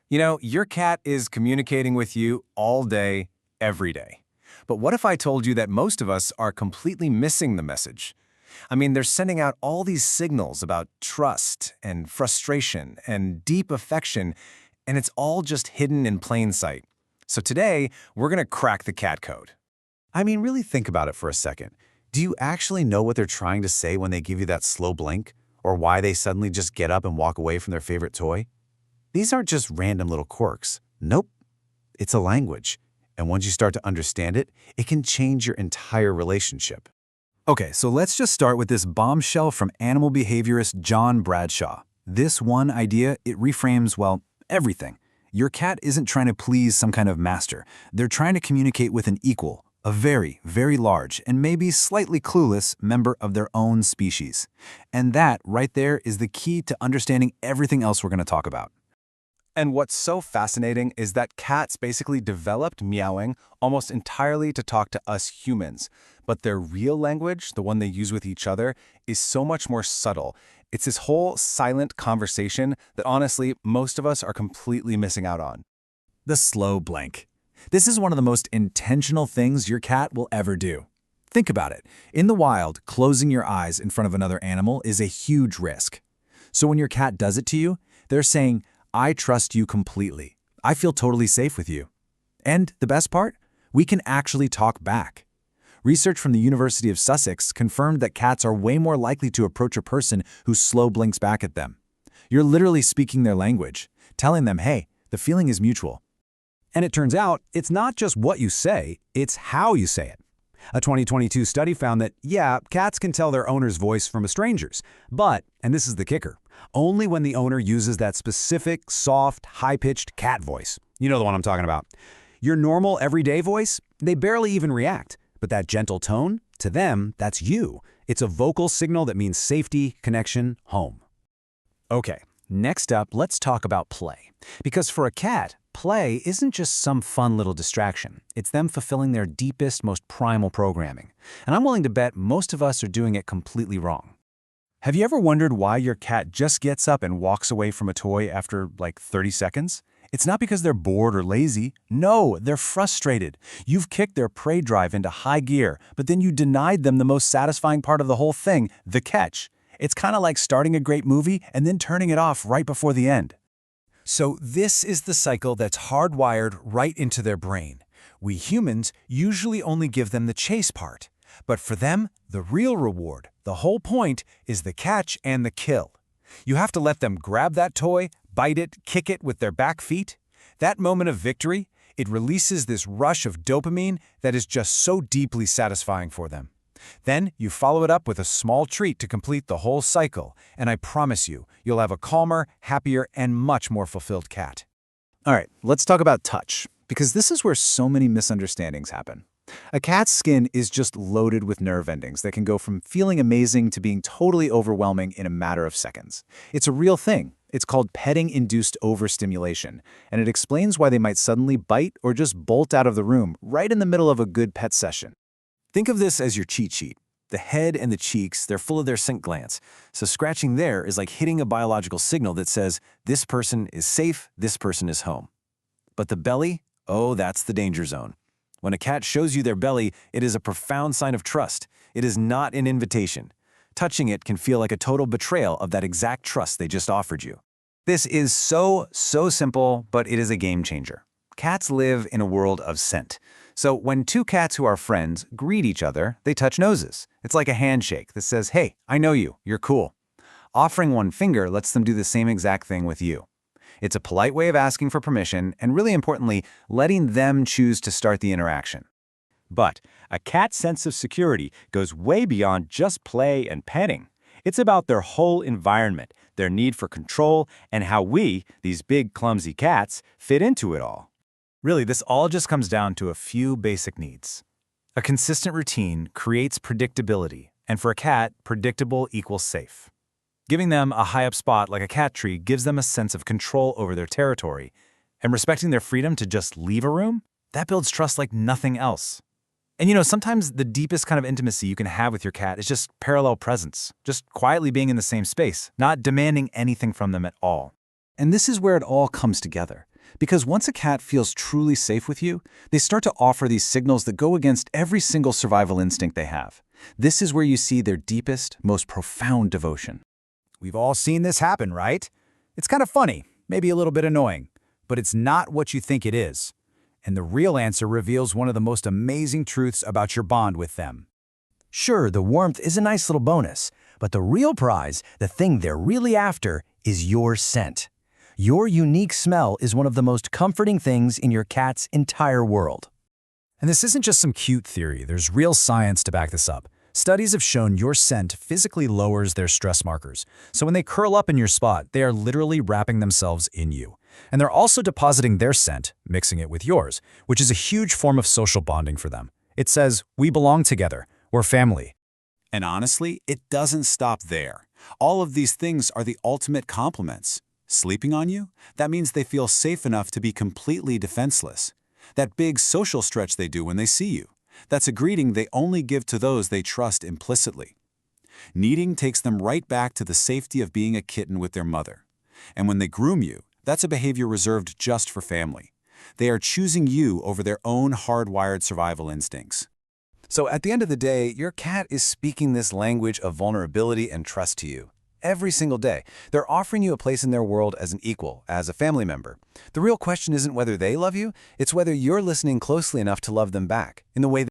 You know, your cat is communicating with you all day, every day. But what if I told you that most of us are completely missing the message? I mean, they're sending out all these signals about trust and frustration and deep affection, and it's all just hidden in plain sight. So today, we're going to crack the cat code. I mean, really think about it for a second. Do you actually know what they're trying to say when they give you that slow blink? Or why they suddenly just get up and walk away from their favorite toy? These aren't just random little quirks. Nope. It's a language. And once you start to understand it, it can change your entire relationship. Okay, so let's just start with this bombshell from animal behaviorist John Bradshaw. This one idea, it reframes, well, everything. Your cat isn't trying to please some kind of master. They're trying to communicate with an equal, a very, very large, and maybe slightly clueless member of their own species. And that, right there, is the key to understanding everything else we're going to talk about. And what's so fascinating is that cats basically developed meowing almost entirely to talk to us humans. But their real language, the one they use with each other, is so much more subtle. It's this whole silent conversation that honestly, most of us are completely missing out on. The slow blink. This is one of the most intentional things your cat will ever do. Think about it. In the wild, closing your eyes in front of another animal is a huge risk. So when your cat does it to you, they're saying, I trust you completely. I feel totally safe with you. And the best part? We can actually talk back. Research from the University of Sussex confirmed that cats are way more likely to approach a person who slow blinks back at them. You're literally speaking their language, telling them, hey, the feeling is mutual. And it turns out, it's not just what you say, it's how you say it. A 2022 study found that, yeah, cats can tell their owner's voice from a stranger's, but, and this is the kicker, only when the owner uses that specific, soft, high-pitched cat voice. You know the one I'm talking about. Your normal, everyday voice, they barely even react. But that gentle tone, to them, that's you. It's a vocal signal that means safety, connection, home. Okay, next up, let's talk about play. Because for a cat, play isn't just some fun little distraction. It's them fulfilling their deepest, most primal programming. And I'm willing to bet most of us are doing it completely wrong. Have you ever wondered why your cat just gets up and walks away from a toy after, like, 30 seconds? It's not because they're bored or lazy. No, they're frustrated. You've kicked their prey drive into high gear, but then you denied them the most satisfying part of the whole thing, the catch. It's kind of like starting a great movie and then turning it off right before the end. So this is the cycle that's hardwired right into their brain. We humans usually only give them the chase part. But for them, the real reward, the whole point, is the catch and the kill. You have to let them grab that toy, bite it, kick it with their back feet. That moment of victory, it releases this rush of dopamine that is just so deeply satisfying for them. Then you follow it up with a small treat to complete the whole cycle, and I promise you, you'll have a calmer, happier, and much more fulfilled cat. All right, let's talk about touch, because this is where so many misunderstandings happen. A cat's skin is just loaded with nerve endings that can go from feeling amazing to being totally overwhelming in a matter of seconds. It's a real thing. It's called petting-induced overstimulation, and it explains why they might suddenly bite or just bolt out of the room right in the middle of a good pet session. Think of this as your cheat sheet. The head and the cheeks, they're full of their scent glands. So scratching there is like hitting a biological signal that says, this person is safe, this person is home. But the belly? Oh, that's the danger zone. When a cat shows you their belly, it is a profound sign of trust. It is not an invitation. Touching it can feel like a total betrayal of that exact trust they just offered you. This is so simple, but it is a game changer. Cats live in a world of scent. So when two cats who are friends greet each other, they touch noses. It's like a handshake that says, hey, I know you, you're cool. Offering one finger lets them do the same exact thing with you. It's a polite way of asking for permission and, really importantly, letting them choose to start the interaction. But a cat's sense of security goes way beyond just play and petting. It's about their whole environment, their need for control, and how we, these big, clumsy cats, fit into it all. Really, this all just comes down to a few basic needs. A consistent routine creates predictability, and for a cat, predictable equals safe. Giving them a high-up spot like a cat tree gives them a sense of control over their territory, and respecting their freedom to just leave a room, that builds trust like nothing else. And you know, sometimes the deepest kind of intimacy you can have with your cat is just parallel presence, just quietly being in the same space, not demanding anything from them at all. And this is where it all comes together. Because once a cat feels truly safe with you, they start to offer these signals that go against every single survival instinct they have. This is where you see their deepest, most profound devotion. We've all seen this happen, right? It's kind of funny, maybe a little bit annoying, but it's not what you think it is. And the real answer reveals one of the most amazing truths about your bond with them. Sure, the warmth is a nice little bonus, but the real prize, the thing they're really after, is your scent. Your unique smell is one of the most comforting things in your cat's entire world. And this isn't just some cute theory, there's real science to back this up. Studies have shown your scent physically lowers their stress markers. So when they curl up in your spot, they are literally wrapping themselves in you. And they're also depositing their scent, mixing it with yours, which is a huge form of social bonding for them. It says, we belong together, we're family. And honestly, it doesn't stop there. All of these things are the ultimate compliments. Sleeping on you? That means they feel safe enough to be completely defenseless. That big social stretch they do when they see you. That's a greeting they only give to those they trust implicitly. Kneading takes them right back to the safety of being a kitten with their mother. And when they groom you, that's a behavior reserved just for family. They are choosing you over their own hardwired survival instincts. So at the end of the day, your cat is speaking this language of vulnerability and trust to you. Every single day, they're offering you a place in their world as an equal, as a family member. The real question isn't whether they love you, it's whether you're listening closely enough to love them back, in the way